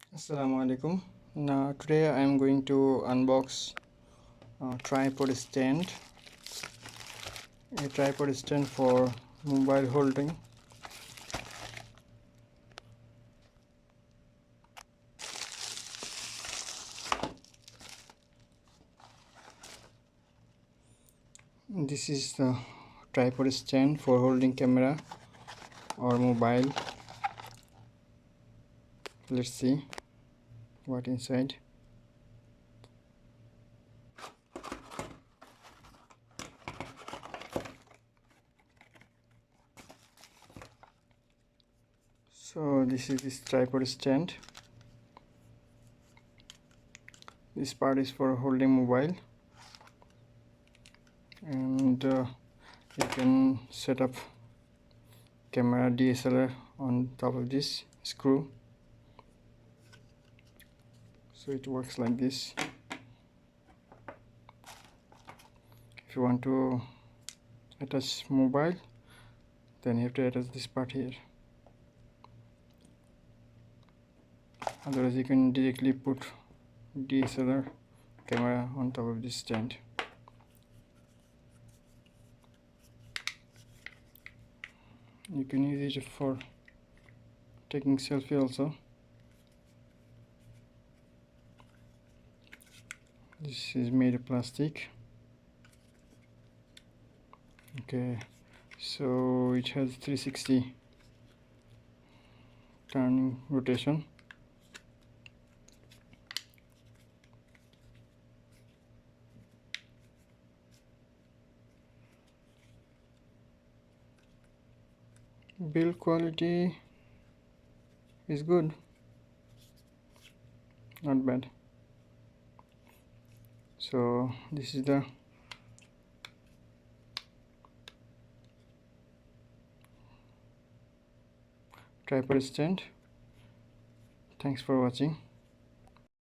Assalamualaikum. Now today I am going to unbox tripod stand, a tripod stand for mobile holding. This is the tripod stand for holding camera or mobile. Let's see what inside. So this is this tripod stand. This part is for holding mobile, and you can set up camera DSLR on top of this screw. So it works like this. If you want to attach mobile, then you have to attach this part here. Otherwise you can directly put DSLR camera on top of this stand. You can use it for taking selfie also. This is made of plastic. Okay, so it has 360 turning rotation. Build quality is good, not bad. So this is the tripod stand. Thanks for watching.